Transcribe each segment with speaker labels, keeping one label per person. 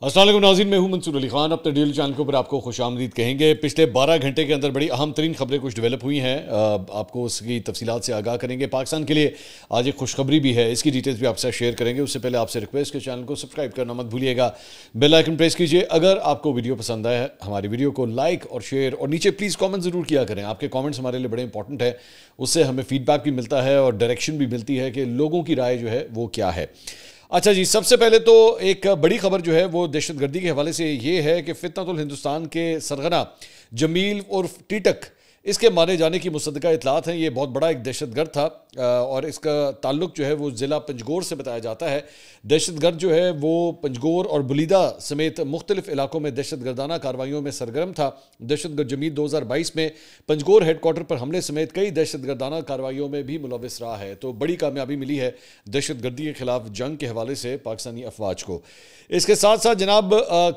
Speaker 1: अस्सलाम वालेकुम नाज़रीन, मैं हूं मंसूर अली खान। अपने डेली चैनल के ऊपर आपको खुशामदीद कहेंगे। पिछले 12 घंटे के अंदर बड़ी अहम तरीन खबरें कुछ डेवलप हुई हैं, आपको उसकी तफसीलात से आगाह करेंगे। पाकिस्तान के लिए आज एक खुशखबरी भी है, इसकी डिटेल्स भी आपसे शेयर करेंगे। उससे पहले आपसे रिक्वेस्ट के चैनल को सब्सक्राइब करना मत भूलिएगा, बेल आइकन प्रेस कीजिए। अगर आपको वीडियो पसंद आया है, हमारी वीडियो को लाइक और शेयर और नीचे प्लीज़ कॉमेंट ज़रूर किया करें। आपके कॉमेंट्स हमारे लिए बड़े इंपॉर्टेंट है, उससे हमें फीडबैक भी मिलता है और डायरेक्शन भी मिलती है कि लोगों की राय जो है वो क्या है। अच्छा जी, सबसे पहले तो एक बड़ी खबर जो है वो दहशतगर्दी के हवाले से ये है कि फितनतुल हिंदुस्तान के सरगना जमील उर्फ टीटक, इसके मारे जाने की मुसद्दका इतलात हैं। ये बहुत बड़ा एक दहशतगर्द था और इसका ताल्लुक जो है वो ज़िला पंजगोर से बताया जाता है। दहशतगर्द जो है वो पंजगोर और बुलीदा समेत मुख्तलिफ इलाकों में दहशतगर्दाना कार्रवाइयों में सरगर्म था। दहशतगर्द जमील 2022 में पंजगोर हेडक्वार्टर पर हमले समेत कई दहशतगर्दाना कार्रवाइयों में भी मुलविस रहा है। तो बड़ी कामयाबी मिली है दहशतगर्दी के खिलाफ जंग के हवाले से पाकिस्तानी अफवाज को। इसके साथ साथ जनाब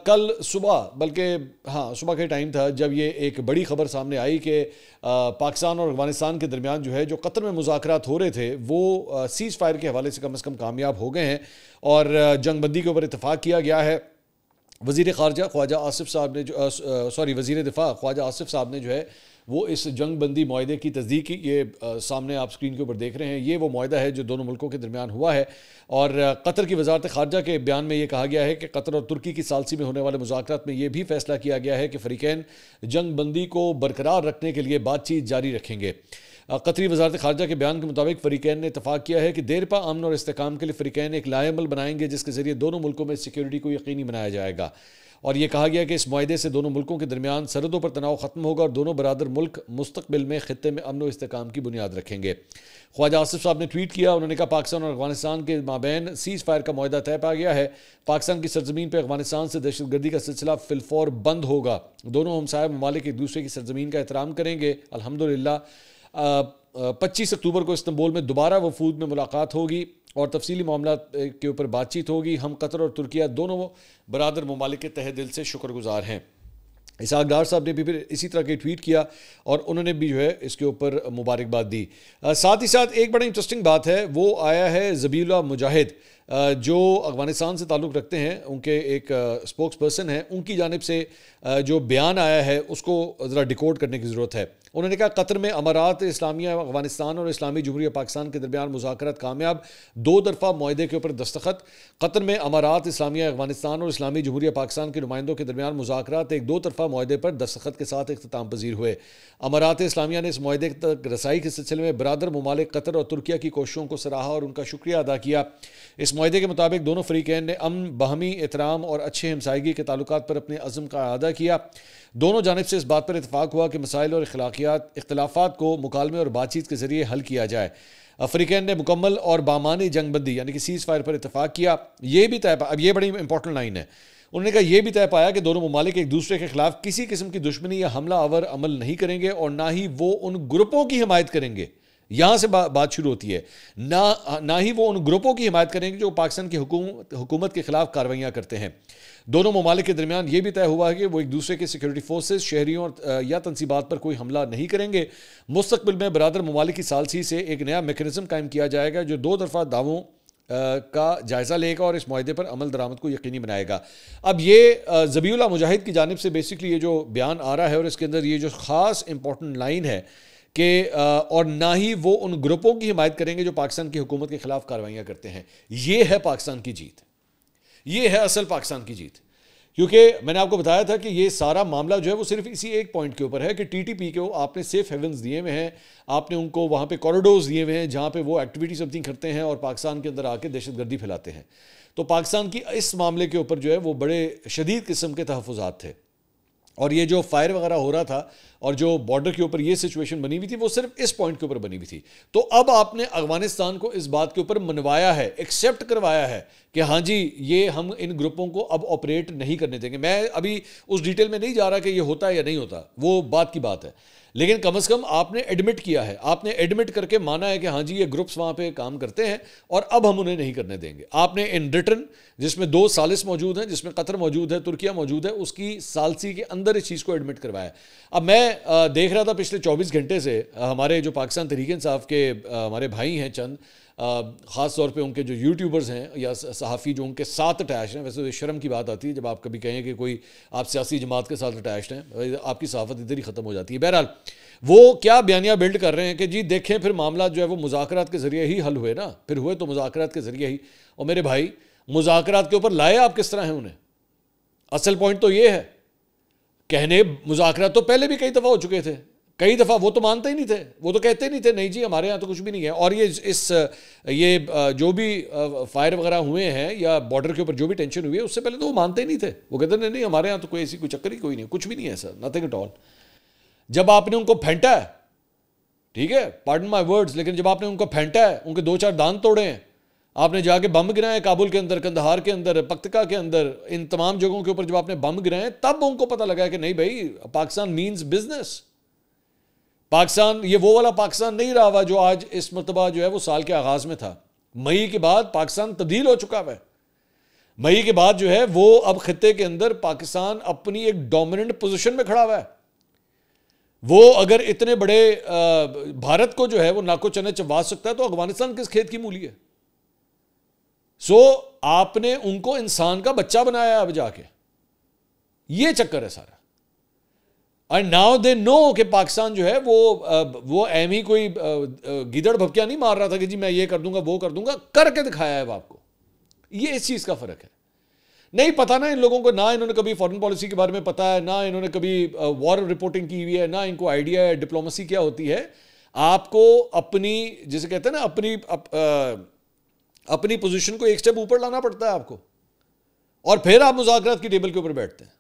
Speaker 1: कल सुबह, बल्कि हाँ सुबह के टाइम था जब ये एक बड़ी खबर सामने आई कि पाकिस्तान और अफगानिस्तान के दरमियान जो है जो कतर में मुज़ाकरात हो रहे थे वो सीज़ फायर के हवाले से कम कामयाब हो गए हैं और जंगबंदी के ऊपर इत्तफाक किया गया है। वज़ीर ख़ारजा ख्वाजा आसिफ साहब ने वज़ीर दिफ़ा ख्वाजा आसिफ साहब ने जो है वो इस जंग बंदी मुआहदे की तस्दीक की। ये सामने आप स्क्रीन के ऊपर देख रहे हैं, ये वो मुआहदा है जो दोनों मुल्कों के दरमियान हुआ है। और कतर की वजारत ख़ारजा के बयान में ये कहा गया है कि कतर और तुर्की की सालसी में होने वाले मुज़ाकरात में ये भी फैसला किया गया है कि फ़रीक़ैन जंग बंदी को बरकरार रखने के लिए बातचीत जारी रखेंगे। कतरी वजारत ख़ारजा के बयान के मुताबिक फ़रीक़ैन ने इत्तफ़ाक़ किया है कि देरपा अमन और इस्तेकाम के लिए फ़रीक़ैन एक लाएमल बनाएंगे जिसके ज़रिए दोनों मुल्कों में सिक्योरिटी को यकीनी बनाया जाएगा। और ये कहा गया कि इस मुआहदे से दोनों मुल्कों के दरमियान सरहदों पर तनाव ख़त्म होगा और दोनों बरादर मुल्क मुस्तक़बिल में ख़ित्ते में अमन और इस्तेकाम की बुनियाद रखेंगे। ख्वाजा आसिफ साहब ने ट्वीट किया, उन्होंने कहा पाकिस्तान और अफगानिस्तान के माबैन सीज़ फायर का मुआहदा तय पा गया है। पाकिस्तान की सरजमीन पर अफगानिस्तान से दहशतगर्दी का सिलसिला फिलफौर बंद होगा। दोनों हमसाया ममालिक एक दूसरे की सरजमीन का एहतराम करेंगे। अल्हम्दुलिल्लाह 25 अक्टूबर को इस्तांबुल में दोबारा वफूद में मुलाकात होगी और तफसीली मामला के ऊपर बातचीत होगी। हम कतर और तुर्किया दोनों बरादर ममालिक के तहे दिल से शुक्रगुजार हैं। इसहाक डार साहब ने भी फिर इसी तरह के ट्वीट किया और उन्होंने भी जो है इसके ऊपर मुबारकबाद दी। साथ ही साथ एक बड़ी इंटरेस्टिंग बात है, वो आया है ज़बीउल्लाह मुजाहिद जो अफ़गानिस्तान से ताल्लुक़ रखते हैं, उनके एक स्पोक्स पर्सन हैं, उनकी जानिब से जो बयान आया है उसको ज़रा डिकोड करने की ज़रूरत है। उन्होंने कहा कतर में अमारात इस्लामिया अफ़गानिस्तान और इस्लामी जमहूरिया पाकिस्तान के दरमियान मुज़ाकरात कामयाब, दो तरफ़ा मुआहदे के ऊपर दस्तखत। कतर में अमारात इस्लामिया अफ़गानिस्तान और इस्लामी जमहूरिया पाकिस्तान के नुमाइंदों के दरमियान मुज़ाकरात एक दो तरफ़ा मुआहदे पर दस्तखत के साथ इख्तिताम पजीर हुए। अमारात इस्लामिया ने इस मुआहदे तक रसाई के सिलसिले में बरादर ममालिक कतर और तुर्किया की कोशिशों को सराहा और उनका शुक्रिया अदा किया। इस मुआहदे के मुताबिक दोनों फ़रीक़ैन ने अमन, बाहमी एहतराम और अच्छे हमसायगी के ताल्लुकात पर अपने अज़्म का अदा किया। दोनों जानिब से इस बात पर इत्तफाक हुआ कि मसाइल और इख्तिलाफ़ात को मुकालमे और बातचीत के ज़रिए हल किया जाए। फ़रीक़ैन ने मुकम्मल और बामानी जंगबंदी यानी कि सीज़ फायर पर इत्तफाक किया। ये भी तय अब ये बड़ी इंपॉर्टेंट लाइन है, उन्होंने कहा यह भी तय पाया कि दोनों ममालिक एक दूसरे के खिलाफ किसी किस्म की दुश्मनी या हमला आवर अमल नहीं करेंगे और ना ही वो उन ग्रुपों की हिमायत करेंगे। यहाँ से बात शुरू होती है, ना ही वो उन ग्रुपों की हिमायत करेंगे जो पाकिस्तान की हुकूमत के खिलाफ कार्रवाइयाँ करते हैं। दोनों ममालिक के दरमियान ये भी तय हुआ है कि वो एक दूसरे के सिक्योरिटी फोर्सेस, शहरियों या तनसीबात पर कोई हमला नहीं करेंगे। मुस्तक़बिल में बरादर ममालिक की सालसी से एक नया मेकनिज़म कायम किया जाएगा जो दो तरफ़ा दावों का जायज़ा लेगा और इस मुआहदे पर अमल दरामद को यकीनी बनाएगा। अब ये ज़बीउल्लाह मुजाहिद की जानिब से बेसिकली ये जो बयान आ रहा है और इसके अंदर ये जो ख़ास इंपॉर्टेंट लाइन है कि और ना ही वो उन ग्रुपों की हिमायत करेंगे जो पाकिस्तान की हुकूमत के खिलाफ कार्रवाइयाँ करते हैं। ये है पाकिस्तान की जीत, ये है असल पाकिस्तान की जीत। क्योंकि मैंने आपको बताया था कि ये सारा मामला जो है वो सिर्फ इसी एक पॉइंट के ऊपर है कि टीटीपी को आपने सेफ हेवन्स दिए हुए हैं, आपने उनको वहाँ पे कॉरिडोर्स दिए हुए हैं जहाँ पे वो एक्टिविटी समथिंग करते हैं और पाकिस्तान के अंदर आके दहशतगर्दी फैलाते हैं। तो पाकिस्तान की इस मामले के ऊपर जो है वो बड़े शदीद किस्म के तहफ़्फ़ुज़ात थे और ये जो फायर वगैरह हो रहा था और जो बॉर्डर के ऊपर ये सिचुएशन बनी हुई थी वो सिर्फ इस पॉइंट के ऊपर बनी हुई थी। तो अब आपने अफगानिस्तान को इस बात के ऊपर मनवाया है, एक्सेप्ट करवाया है कि हाँ जी ये हम इन ग्रुपों को अब ऑपरेट नहीं करने देंगे। मैं अभी उस डिटेल में नहीं जा रहा कि ये होता है या नहीं होता, वो बात की बात है, लेकिन कम से कम आपने एडमिट किया है, आपने एडमिट करके माना है कि हाँ जी ये ग्रुप्स वहाँ पे काम करते हैं और अब हम उन्हें नहीं करने देंगे। आपने इन रिटर्न, जिसमें दो सालिस मौजूद हैं, जिसमें कतर मौजूद है, तुर्किया मौजूद है, उसकी सालसी के अंदर इस चीज़ को एडमिट करवाया। अब मैं देख रहा था पिछले 24 घंटे से हमारे जो पाकिस्तान तहरीक इंसाफ के हमारे भाई हैं चंद, ख़ास तौर पे उनके जो यूट्यूबर्स हैं या सहाफ़ी जो उनके साथ अटैच हैं। वैसे तो शर्म की बात आती है जब आप कभी कहें कि कोई आप सियासी जमात के साथ अटैच हैं, आपकी सहाफ़त इधर ही ख़त्म हो जाती है। बहरहाल वो क्या बयानिया बिल्ड कर रहे हैं कि जी देखें फिर मामला जो है वो मुज़ाकरात के ज़रिए ही हल हुए ना, फिर हुए तो मुज़ाकरात के ज़रिए ही। और मेरे भाई मुज़ाकरात के ऊपर लाए आप किस तरह हैं उन्हें? असल पॉइंट तो ये है, कहने मुज़ाकरात तो पहले भी कई दफ़ा हो चुके थे, कई दफ़ा वो तो मानते ही नहीं थे, वो तो कहते ही नहीं थे नहीं जी हमारे यहाँ तो कुछ भी नहीं है। और ये जो भी फायर वगैरह हुए हैं या बॉर्डर के ऊपर जो भी टेंशन हुई है उससे पहले तो वो मानते ही नहीं थे। वो कहते नहीं नहीं हमारे यहाँ तो कोई ऐसी कोई चक्कर ही कोई नहीं, कुछ भी नहीं है सर, नथिंग एट ऑल। जब आपने उनको फेंटा है, ठीक है, पार्डन माई वर्ड्स, लेकिन जब आपने उनको फेंटा है, उनके 2-4 दांत तोड़े हैं, आपने जाके बम गिराए काबुल के अंदर, कंदहार के अंदर, पख्तका के अंदर, इन तमाम जगहों के ऊपर जब आपने बम गिराए, तब उनको पता लगा कि नहीं भाई पाकिस्तान मीन्स बिजनेस। पाकिस्तान ये वो वाला पाकिस्तान नहीं रहा हुआ जो आज इस मरतबा जो है वो साल के आगाज में था। मई के बाद पाकिस्तान तब्दील हो चुका है। मई के बाद जो है वो अब खित्ते के अंदर पाकिस्तान अपनी एक डोमिनेंट पोजीशन में खड़ा हुआ है। वो अगर इतने बड़े भारत को जो है वो नाको चने चबा सकता है तो अफगानिस्तान किस खेत की मूली है? सो आपने उनको इंसान का बच्चा बनाया अब जाके, ये चक्कर है सारा। एंड नाउ दे नो कि पाकिस्तान जो है वो एम ही कोई गिदड़ भपकिया नहीं मार रहा था कि जी मैं ये कर दूंगा वो कर दूंगा, करके दिखाया है आपको। ये इस चीज का फर्क है। नहीं पता ना इन लोगों को, ना इन्होंने कभी फॉरेन पॉलिसी के बारे में पता है, ना इन्होंने कभी वॉर रिपोर्टिंग की हुई है, ना इनको आइडिया है डिप्लोमेसी क्या होती है। आपको अपनी जिसे कहते हैं ना अपनी पोजीशन को एक स्टेप ऊपर लाना पड़ता है आपको, और फिर आप मुज़ाकरात की टेबल के ऊपर बैठते हैं।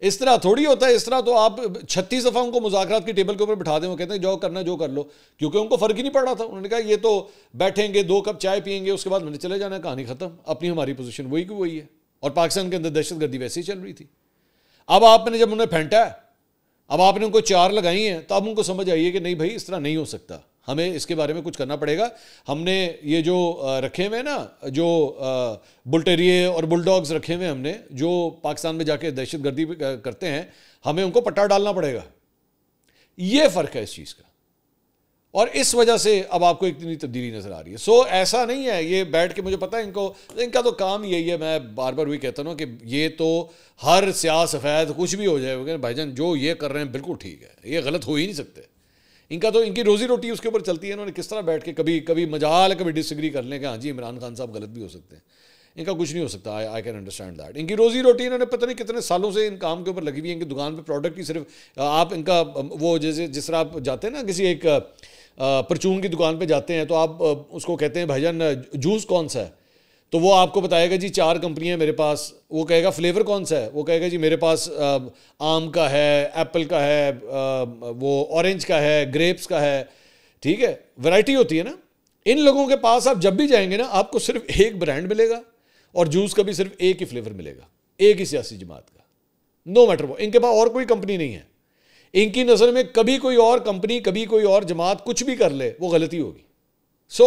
Speaker 1: इस तरह थोड़ी होता है। इस तरह तो आप 36 दफ़ा उनको मुज़ाकरात की टेबल के ऊपर बिठा दें, वो कहते हैं जो करना जो कर लो, क्योंकि उनको फ़र्क ही नहीं पड़ रहा था। उन्होंने कहा ये तो बैठेंगे 2 कप चाय पियेंगे उसके बाद मैंने चले जाना, कहानी ख़त्म। अपनी हमारी पोजीशन वही की वही है, और पाकिस्तान के अंदर दहशतगर्दी वैसे ही चल रही थी। अब आपने जब उन्हें फेंटा है, अब आपने उनको 4 लगाई हैं, तो अब उनको समझ आई है कि नहीं भाई इस तरह नहीं हो सकता, हमें इसके बारे में कुछ करना पड़ेगा। हमने ये जो रखे हुए ना, जो बुलटेरिए और बुलडॉग्स रखे हुए हमने, जो पाकिस्तान में जाके दहशतगर्दी करते हैं, हमें उनको पट्टा डालना पड़ेगा। ये फ़र्क है इस चीज़ का, और इस वजह से अब आपको इतनी तब्दीली नज़र आ रही है। सो ऐसा नहीं है ये बैठ के, मुझे पता है इनका तो काम यही है। मैं बार बार वही कहता हूँ कि ये तो हर स्याह सफ़ेद कुछ भी हो जाए भाईजान, जो ये कर रहे हैं बिल्कुल ठीक है, ये गलत हो ही नहीं सकते। इनका तो इनकी रोजी रोटी उसके ऊपर चलती है। इन्होंने किस तरह बैठ के कभी मजाल कभी डिसएग्री कर लें कि हाँ जी इमरान खान साहब गलत भी हो सकते हैं। इनका कुछ नहीं हो सकता। I can understand that. इनकी रोजी रोटी इन्होंने पता नहीं कितने सालों से इन काम के ऊपर लगी हुई है। इनकी दुकान पे प्रोडक्ट ही सिर्फ आप इनका वो जैसे जिस तरह आप जाते हैं ना किसी एक परचून की दुकान पे जाते हैं तो आप उसको कहते हैं भाईजान जूस कौन सा है, तो वो आपको बताएगा जी 4 कंपनियां मेरे पास। वो कहेगा फ्लेवर कौन सा है, वो कहेगा जी मेरे पास आम का है, एप्पल का है, वो ऑरेंज का है, ग्रेप्स का है। ठीक है, वैरायटी होती है ना। इन लोगों के पास आप जब भी जाएंगे ना आपको सिर्फ एक ब्रांड मिलेगा, और जूस का भी सिर्फ एक ही फ्लेवर मिलेगा, एक ही सियासी जमात का, नो मैटर वो। इनके पास और कोई कंपनी नहीं है। इनकी नज़र में कभी कोई और कंपनी, कभी कोई और जमात कुछ भी कर ले वो गलती होगी। सो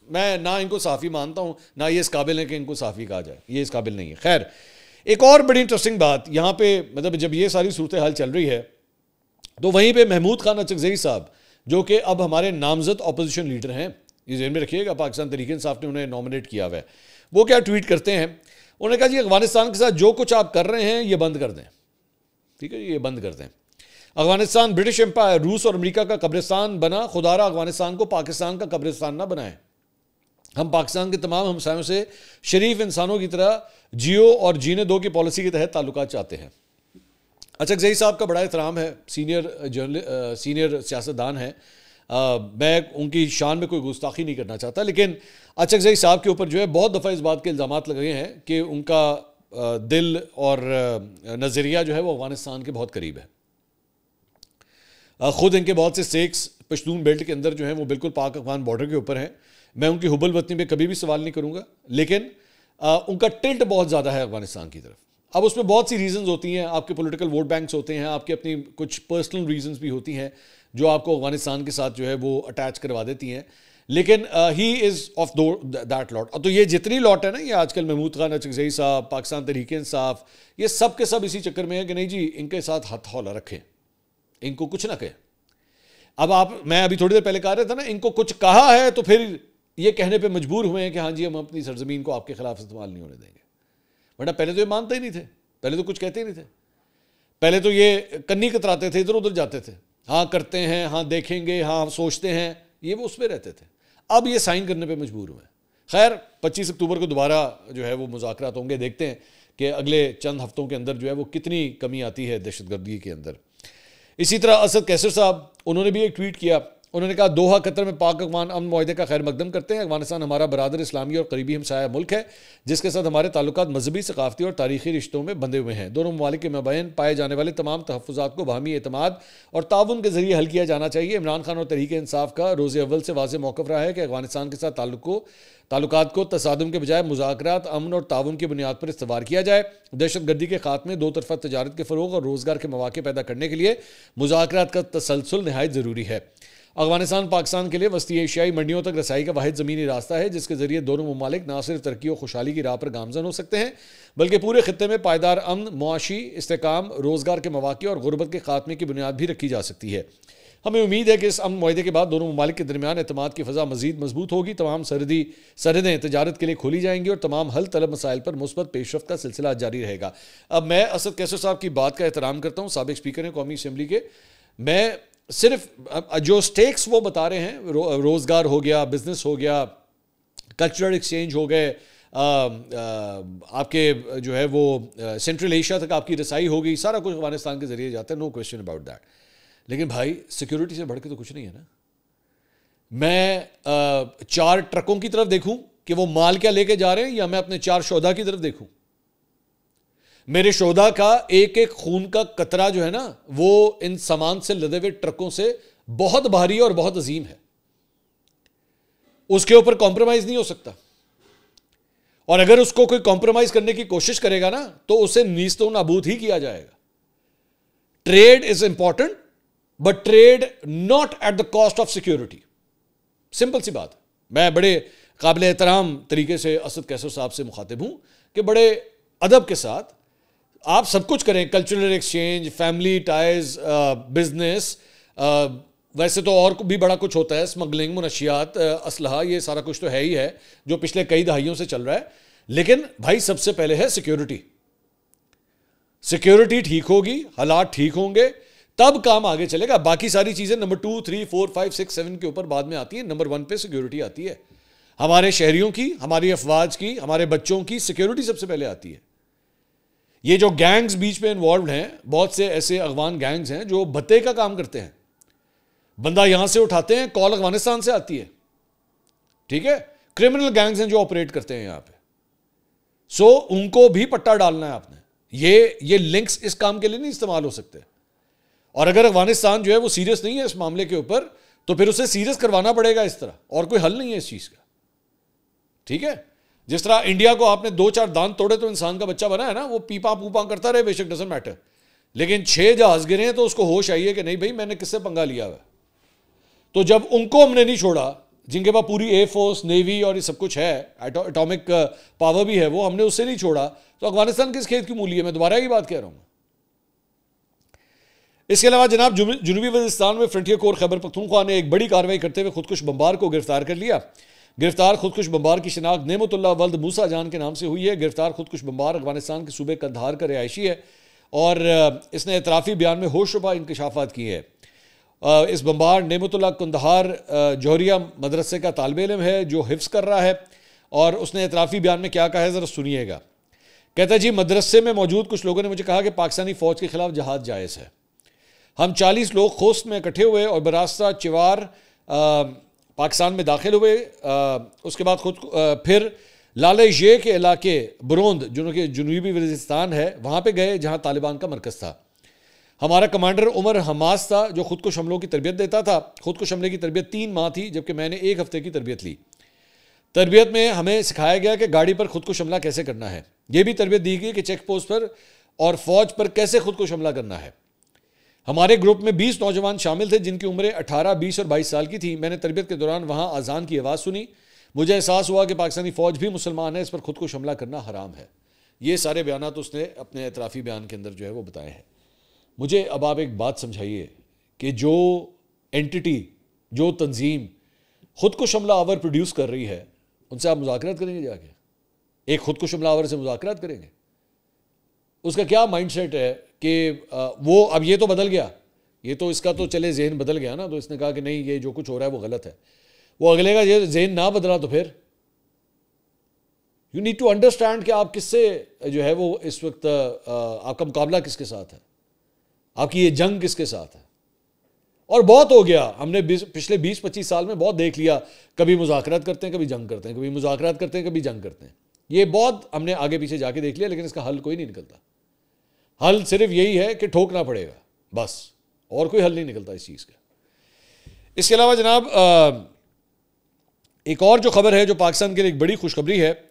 Speaker 1: मैं ना इनको साफ़ी मानता हूँ, ना ये इस काबिल है कि इनको साफ़ी कहा जाए, ये इस काबिल नहीं है। खैर, एक और बड़ी इंटरेस्टिंग बात यहाँ पे, मतलब जब ये सारी सूरत हाल चल रही है तो वहीं पे महमूद खान अचकज़ई साहब, जो कि अब हमारे नामजद अपोजिशन लीडर हैं, ये ज़हन में रखिएगा, पाकिस्तान तहरीक इंसाफ ने उन्हें नॉमिनेट किया हुआ है, वो क्या ट्वीट करते हैं। उन्होंने कहा जी अफगानिस्तान के साथ जो कुछ आप कर रहे हैं ये बंद कर दें। ठीक है, ये बंद कर दें। अफगानिस्तान ब्रिटिश एम्पायर, रूस और अमेरिका का कब्रिस्तान बना, खुदारा अफगानिस्तान को पाकिस्तान का कब्रिस्तान ना बनाएं। हम पाकिस्तान के तमाम हमसायों से शरीफ इंसानों की तरह जियो और जीने दो की पॉलिसी के तहत ताल्लुकात चाहते हैं। अचकज़ई साहब का बड़ा एहतराम है, सीनियर सियासतदान है। मैं उनकी शान में कोई गुस्ताखी नहीं करना चाहता, लेकिन अचकज़ई साहब के ऊपर जो है बहुत दफ़ा इस बात के इल्ज़ामात लगे हैं कि उनका दिल और नज़रिया जो है वो अफगानिस्तान के बहुत करीब है। ख़ुद इनके बहुत से स्टेक्स पश्तून बेल्ट के अंदर जो हैं वो बिल्कुल पाक अफगान बॉर्डर के ऊपर हैं। मैं उनकी हुब्बुल वतनी पे कभी भी सवाल नहीं करूँगा, लेकिन उनका टिल्ट बहुत ज़्यादा है अफगानिस्तान की तरफ। अब उसमें बहुत सी रीजंस होती हैं, आपके पॉलिटिकल वोट बैंक्स होते हैं, आपकी अपनी कुछ पर्सनल रीजंस भी होती हैं जो आपको अफगानिस्तान के साथ जो है वो अटैच करवा देती हैं, लेकिन he is of that lot. तो ये जितनी लॉट है ना, ये आजकल महमूद खान अचकज़ई साहब, पाकिस्तान तहरीक इंसाफ, ये सब के सब इसी चक्कर में है कि नहीं जी इनके साथ हाथ हौला रखें, इनको कुछ ना कहें। अब मैं अभी थोड़ी देर पहले कह रहा था ना, इनको कुछ कहा है तो फिर ये कहने पे मजबूर हुए हैं कि हाँ जी हम अपनी सरजमीन को आपके खिलाफ इस्तेमाल नहीं होने देंगे, वरना पहले तो ये मानते ही नहीं थे, पहले तो कुछ कहते ही नहीं थे, पहले तो ये कन्नी कतराते थे, इधर उधर जाते थे, हाँ करते हैं, हाँ देखेंगे, हाँ हम सोचते हैं, ये वो उसमें रहते थे। अब ये साइन करने पे मजबूर हुए। खैर 25 अक्टूबर को दोबारा जो है वो मुज़ाकरात होंगे, देखते हैं कि अगले चंद हफ्तों के अंदर जो है वो कितनी कमी आती है दहशतगर्दी के अंदर। इसी तरह असद कैसर साहब, उन्होंने भी एक ट्वीट किया, उन्होंने कहा दोहा कतर में पाक अफगान अमन मुआहदे का खैर मकदम करते हैं। अफगानिस्तान हमारा बरादर इस्लामी और करीबी हमसाया मुल्क है जिसके साथ हमारे ताल्लुकात मजहबी, सकाफती और तारीखी रिश्तों में बंधे हुए हैं। दोनों ममालिक के मबैन पाए जाने वाले तमाम तहफ़्फ़ुज़ात को बाहमी एतमाद और ताउन के जरिए हल किया जाना चाहिए। इमरान खान और तहरीक इंसाफ का रोज़ अव्वल से वाज़ेह मौक़िफ़ रहा है कि अफगानिस्तान के साथ ताल्लुकात को तसादुम के बजाय मुज़ाकरात, अमन और ताउन की बुनियाद पर इस्तवार किया जाए। दहशतगर्दी के खात्मे, दो तरफ़ा तजारत के फ़रोग़ और रोज़गार के मौक़े पैदा करने के लिए मुज़ाकरात का तसलसल नहायत ज़रूरी है। अफगानिस्तान पाकिस्तान के लिए वस्ती एशियाई मंडियों तक रसाई का वाहिद ज़मीनी रास्ता है जिसके ज़रिए दोनों ममालिक न सिर्फ तरक्की और खुशहाली की राह पर गामज़न हो सकते हैं बल्कि पूरे खित्ते में पायदार अमन, मुआशी इस्तेकाम, रोज़गार के मौक़े और गुर्बत के खात्मे की बुनियाद भी रखी जा सकती है। हमें उम्मीद है कि इस अमन मुआहदे के बाद दोनों ममालिक के दरमियान एतमाद की फ़ज़ा मज़ीद मजबूत होगी, तमाम सरहदें तजारत के लिए खोली जाएंगी और तमाम हल तलब मसाइल पर मुस्बत पेशरफ्त का सिलसिला जारी रहेगा। अब मैं असद कैसर साहब की बात का एहतराम करता हूँ, साबिक़ स्पीकर हैं कौमी असम्बली के। मैं सिर्फ जो स्टेक्स वो बता रहे हैं, रोज़गार हो गया, बिजनेस हो गया, कल्चरल एक्सचेंज हो गए, आपके जो है वो सेंट्रल एशिया तक आपकी रसाई हो गई, सारा कुछ अफगानिस्तान के ज़रिए जाता है, नो क्वेश्चन अबाउट दैट। लेकिन भाई सिक्योरिटी से बढ़ के तो कुछ नहीं है ना। मैं 4 ट्रकों की तरफ देखूं कि वो माल क्या लेके जा रहे हैं, या मैं अपने 4 शोधा की तरफ देखूं? मेरे शोधा का एक एक खून का कतरा जो है ना वो इन सामान से लदे हुए ट्रकों से बहुत भारी और बहुत अजीम है, उसके ऊपर कॉम्प्रोमाइज नहीं हो सकता। और अगर उसको कोई कॉम्प्रोमाइज करने की कोशिश करेगा ना तो उसे नीस्तो नाबूद ही किया जाएगा। Trade is important but trade not at the cost of security. Simple सी बात। मैं बड़े काबिल एहतराम तरीके से असद कैसर साहब से मुखातिब हूं कि बड़े अदब के साथ आप सब कुछ करें, cultural exchange, family ties, business, वैसे तो और भी बड़ा कुछ होता है, स्मगलिंग, मुनशियात, असलहा, ये सारा कुछ तो है ही है जो पिछले कई दहाइयों से चल रहा है। लेकिन भाई सबसे पहले है सिक्योरिटी। सिक्योरिटी ठीक होगी, हालात ठीक होंगे, तब काम आगे चलेगा। बाकी सारी चीजें नंबर 2, 3, 4, 5, 6, 7 के ऊपर बाद में आती है। नंबर 1 पे सिक्योरिटी आती है। हमारे शहरियों की, हमारी अफवाज की, हमारे बच्चों की सिक्योरिटी सबसे पहले आती है। ये जो गैंग्स बीच में इन्वॉल्व हैं, बहुत से ऐसे अफगान गैंग्स हैं जो भत्ते का काम करते हैं। बंदा यहां से उठाते हैं, कॉल अफगानिस्तान से आती है, ठीक है। क्रिमिनल गैंग्स हैं जो ऑपरेट करते हैं यहां पे। सो उनको भी पट्टा डालना है आपने। ये लिंक्स इस काम के लिए नहीं इस्तेमाल हो सकते। और अगर अफगानिस्तान जो है वो सीरियस नहीं है इस मामले के ऊपर तो फिर उसे सीरियस करवाना पड़ेगा इस तरह, और कोई हल नहीं है इस चीज का, ठीक है। जिस तरह इंडिया को आपने 2-4 दांत तोड़े तो इंसान का बच्चा बना है ना, वो पीपा पूपा करता रहे, बेशक डजंट मैटर। लेकिन 6 जहाज गिरे तो उसको होश आई है कि नहीं भाई मैंने किससे पंगा लिया हुआ। तो जब उनको हमने नहीं छोड़ा, जिनके पास पूरी एयरफोर्स, नेवी और ये सब कुछ है, एटॉमिक पावर भी है, वो हमने उससे नहीं छोड़ा, तो अफगानिस्तान किस खेत की मूली है? मैं दोबारा ही बात कह रहा हूं। इसके अलावा जनाब जुनूबी वज़ीरिस्तान में फ्रंटियर कोर खैबर पख्तूनख्वा ने एक बड़ी कार्रवाई करते हुए खुदकुश बमबार को गिरफ्तार कर लिया। गिरफ्तार खुदकुश बमबार की शिनाख्त नेमतुल्लाह वल्द मूसा जान के नाम से हुई है। गिरफ्तार खुदकुश बमबार अफगानिस्तान के सूबे कंधार का रिहायशी है और इसने एतराफ़ी बयान में होशरुबा इंकशाफात की है। इस बमबार नेमतुल्लाह कंधार जौहरिया मदरसे का तालिब इल्म है जो हिफ्ज़ कर रहा है, और उसने एतराफ़ी बयान में क्या कहा है ज़रा सुनिएगा। कहता है जी, मदरसे में मौजूद कुछ लोगों ने मुझे कहा कि पाकिस्तानी फ़ौज के खिलाफ जहाद जायज़ है। हम 40 लोग खोस्त में इकट्ठे हुए और बरास्ता चिवार पाकिस्तान में दाखिल हुए। उसके बाद फिर लाले ये के इलाके बरोंद जो कि जुनूबी वज़ीरिस्तान है वहाँ पे गए जहाँ तालिबान का मरकज़ था। हमारा कमांडर उमर हमास था जो खुदकुश हमलों की तरबियत देता था। खुदकुश हमले की तरबियत 3 माह थी जबकि मैंने 1 हफ्ते की तरबियत ली। तरबियत में हमें सिखाया गया कि गाड़ी पर खुदकुश हमला कैसे करना है। यह भी तरबियत दी गई कि चेक पोस्ट पर और फौज पर कैसे खुदकुश हमला करना है। हमारे ग्रुप में 20 नौजवान शामिल थे जिनकी उम्रें 18, 20 और 22 साल की थी। मैंने तरबियत के दौरान वहाँ अजान की आवाज़ सुनी। मुझे एहसास हुआ कि पाकिस्तानी फ़ौज भी मुसलमान है, इस पर खुदकुश हमला करना हराम है। ये सारे बयान तो उसने अपने एतराफ़ी बयान के अंदर जो है वो बताए हैं। मुझे अब आप एक बात समझाइए कि जो एंटिटी, जो तंजीम खुद को हमला आवर प्रोड्यूस कर रही है, उनसे आप मुज़ाकरात करेंगे जाके? एक खुद को हमला आवर से मुज़ाकरात करेंगे? उसका क्या माइंडसेट है कि वो अब ये तो बदल गया, ये तो इसका तो चले जहन बदल गया ना, तो इसने कहा कि नहीं ये जो कुछ हो रहा है वो गलत है। वो अगले का ये जहन ना बदला तो फिर यू नीड टू अंडरस्टैंड कि आप किससे जो है वो इस वक्त आपका मुकाबला किसके साथ है, आपकी ये जंग किसके साथ है। और बहुत हो गया, हमने पिछले 20-25 साल में बहुत देख लिया, कभी मुज़ाकरात करते हैं, कभी जंग करते हैं, कभी मुज़ाकरात करते हैं, कभी जंग करते हैं। ये बहुत हमने आगे पीछे जाके देख लिया, लेकिन इसका हल कोई नहीं निकलता। हल सिर्फ यही है कि ठोकना पड़ेगा, बस, और कोई हल नहीं निकलता इस चीज़ का। इसके अलावा जनाब एक और जो खबर है जो पाकिस्तान के लिए एक बड़ी खुशखबरी है,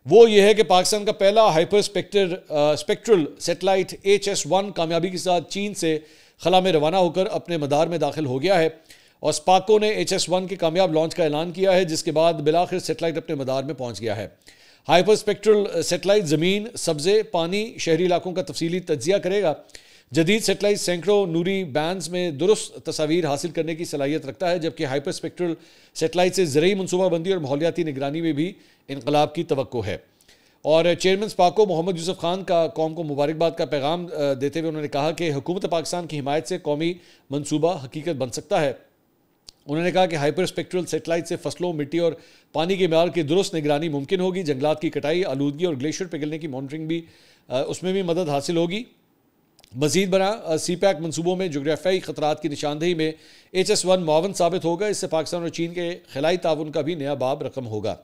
Speaker 1: वो ये है कि पाकिस्तान का पहला हाइपर स्पेक्ट्रल सैटेलाइट HS-1 कामयाबी के साथ चीन से खला में रवाना होकर अपने मदार में दाखिल हो गया है। और स्पाको ने HS-1 के कामयाब लॉन्च का ऐलान किया है, जिसके बाद बिलाखिर सैटेलाइट अपने मदार में पहुंच गया है। हाइपर स्पेक्ट्रल सैटेलाइट ज़मीन, सब्ज़े, पानी, शहरी इलाकों का तफसीली तज्जिया करेगा। जदीद सैटेलाइट सैकड़ों नूरी बैंड्स में दुरुस्त तस्वीर हासिल करने की सलाहियत रखता है, जबकि हाइपर स्पेक्ट्रल सैटेलाइट से ज़रई मनसूबाबंदी और माहौलियाती निगरानी में भी इनकलाब की तवक्को है। और चेयरमैन स्पाको मोहम्मद यूसुफ खान का कौम को मुबारकबाद का पैगाम देते हुए उन्होंने कहा कि हुकूमत पाकिस्तान की हिमायत से कौमी मनसूबा हकीकत बन सकता है। उन्होंने कहा कि हाइपर स्पेक्ट्रल सैटेलाइट से फसलों, मिट्टी और पानी के म्यार की दुरुस्त निगरानी मुमकिन होगी। जंगलात की कटाई, आलूदगी और ग्लेशियर पिघलने की मॉनिटरिंग भी उसमें भी मदद हासिल होगी। मजीद बना CPAC मनसूबों में जोग्राफियाई खतरात की निशानदेही में HS-1 मुआवन साबित होगा। इससे पाकिस्तान और चीन के खिलाई ताउन का भी नया बाब रकम होगा।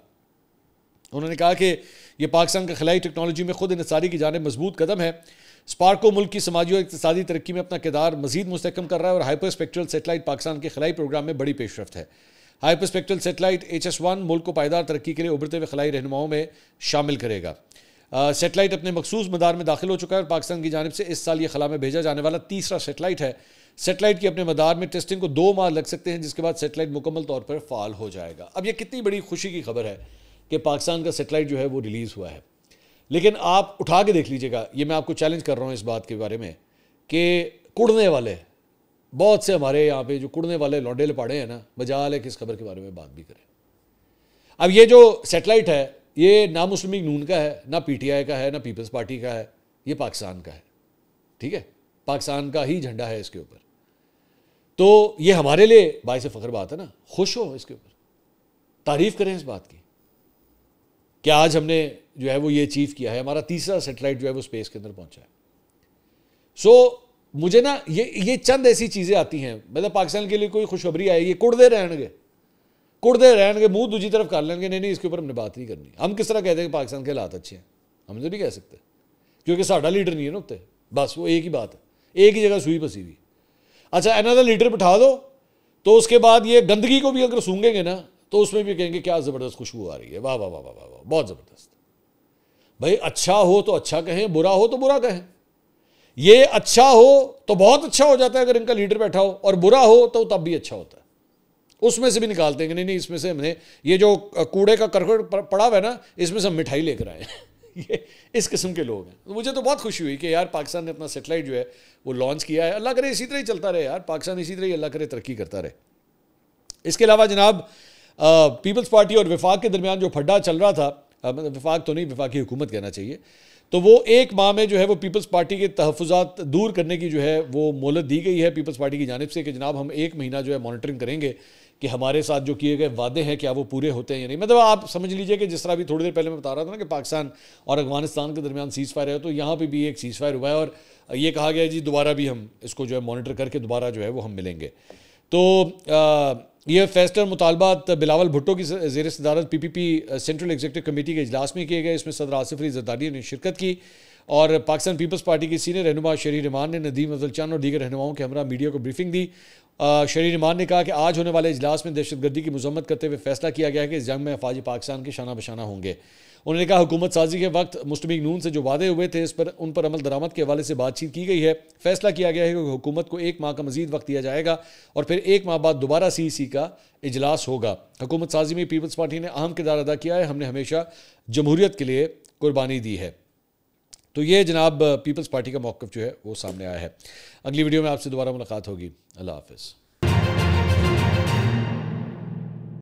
Speaker 1: उन्होंने कहा कि यह पाकिस्तान का खिलाई टेक्नोलॉजी में खुद इनसारी की जानिब मजबूत कदम है। स्पार्को मुल्क की समाजी और इक़्तिसादी तरक्की में अपना किरदार मजीद मुस्तहकम कर रहा है और हाइपर स्पेक्ट्रल सैटेलाइट पाकिस्तान के खिलाई प्रोग्राम में बड़ी पेशरफ्त है। हाइपर स्पेक्ट्रल सैटेलाइट HS-1 मुल्क को पायदार तरक्की के लिए उभरते हुए खिलाई रहनुमाओं में शामिल करेगा। सैटेलाइट अपने मखसूस मदार में दाखिल हो चुका है और पाकिस्तान की जानिब से इस साल ये खला में भेजा जाने वाला तीसरा सैटेलाइट है। सैटेलाइट की अपने मदार में टेस्टिंग को 2 माह लग सकते हैं, जिसके बाद सैटेलाइट मुकम्मल तौर पर फ़ाल हो जाएगा। अब ये कितनी बड़ी खुशी की खबर है कि पाकिस्तान का सैटेलाइट जो है वो रिलीज़ हुआ है। लेकिन आप उठा के देख लीजिएगा, ये मैं आपको चैलेंज कर रहा हूँ इस बात के बारे में कि कुड़ने वाले बहुत से हमारे यहाँ पे जो कुड़ने वाले लौंडे लपाड़े हैं ना, मजाल है कि इस खबर के बारे में बात भी करें। अब ये जो सैटेलाइट है ये ना मुस्लिम लीग नून का है, ना PTI का है, ना पीपल्स पार्टी का है, ये पाकिस्तान का है। ठीक है, पाकिस्तान का ही झंडा है इसके ऊपर। तो ये हमारे लिए बाइस फ़ख्र बात है ना, खुश हो इसके ऊपर, तारीफ़ करें इस बात की कि आज हमने जो है वो ये अचीव किया है, हमारा तीसरा सैटेलाइट जो है वो स्पेस के अंदर पहुंचा है। सो मुझे ना ये चंद ऐसी चीज़ें आती हैं, मतलब पाकिस्तान के लिए कोई खुशखबरी आई, ये कुड़ते रहने मुंह दूसरी तरफ कर लेंगे, नहीं इसके ऊपर हमने बात नहीं करनी। हम किस तरह कहते हैं कि पाकिस्तान के हालात अच्छे हैं? हम तो नहीं कह सकते, क्योंकि साडा लीडर नहीं है ना उत्ते, बस वो एक ही बात है, एक ही जगह सुई फंसी हुई। अच्छा, अनदर लीडर बिठा दो तो उसके बाद ये गंदगी को भी अगर सूंघेंगे ना तो उसमें भी कहेंगे क्या ज़बरदस्त खुशबू आ रही है, वाह वाह वाह वाह वाह, बहुत ज़बरदस्त। भाई अच्छा हो तो अच्छा कहें, बुरा हो तो बुरा कहें। ये अच्छा हो तो बहुत अच्छा हो जाता है अगर इनका लीडर बैठा हो, और बुरा हो तो तब भी अच्छा होता है। उसमें से भी निकालते हैं कि नहीं इसमें से हमने ये जो कूड़े का करकट पड़ा हुआ है ना, इसमें से हम मिठाई लेकर आए ये इस किस्म के लोग हैं। तो मुझे तो बहुत खुशी हुई कि यार पाकिस्तान ने अपना सैटेलाइट जो है वो लॉन्च किया है। अल्लाह करे इसी तरह ही चलता रहे यार, पाकिस्तान इसी तरह ही अल्लाह करे तरक्की करता रहे। इसके अलावा जनाब पीपल्स पार्टी और वफाक के दरमियान जो फड्डा चल रहा था, वफाक तो नहीं, वफाकी हुकूमत कहना चाहिए, तो वो 1 माह में जो है वो पीपल्स पार्टी के तहफ़्फ़ुज़ात दूर करने की जो है वो मोहलत दी गई है पीपल्स पार्टी की जानिब से कि जनाब हम 1 महीना जो है मॉनिटरिंग करेंगे कि हमारे साथ जो किए गए वादे हैं क्या वो पूरे होते हैं या नहीं। मतलब आप समझ लीजिए कि जिस तरह भी थोड़ी देर पहले मैं बता रहा था ना कि पाकिस्तान और अफगानिस्तान के दरमियान सीज़ फायर है, तो यहाँ पे भी एक सीज़ फायर हुआ है और ये कहा गया है जी दोबारा भी हम इसको जो है मॉनिटर करके दोबारा जो है वो हम मिलेंगे। तो ये फैसला मुतालबात बिलावल भुट्टो की ज़ेर सदारत PPP सेंट्रल एग्जीक्यूटिव कमेटी के इजलास में किए गए। इसमें सदर आसिफ अली ज़रदारी ने शिरकत की और पाकिस्तान पीपल्स पार्टी के सीनियर रहनुमा शरीर रहमान ने नदीम अफजल चंद और दीगर रहनुमाओं के हमरा मीडिया को ब्रीफिंग दी। शरीर रहमान ने कहा कि आज होने वाले इजलास में दहशतगर्दी की मजम्मत करते हुए फैसला किया गया है कि इस जंग में अफवाज पाकिस्तान के शाना बशाना होंगे। उन्होंने कहा हुकूमत साजी के वक्त मुस्लिम लीग नून से जो वादे हुए थे उन पर अमल दरामद के हवाले से बातचीत की गई है। फैसला किया गया है कि हुकूमत को 1 माह का मजीद वक्त दिया जाएगा और फिर 1 माह बाद दोबारा CEC का इजलास होगा। हुकूमत साजी में पीपल्स पार्टी ने अहम किरदार अदा किया है, हमने हमेशा जमहूरियत के लिए कुर्बानी दी है। तो ये जनाब पीपल्स पार्टी का मौक़िफ़ जो है वो सामने आया है। अगली वीडियो में आपसे दोबारा मुलाकात होगी। अल्लाह हाफ़िज़।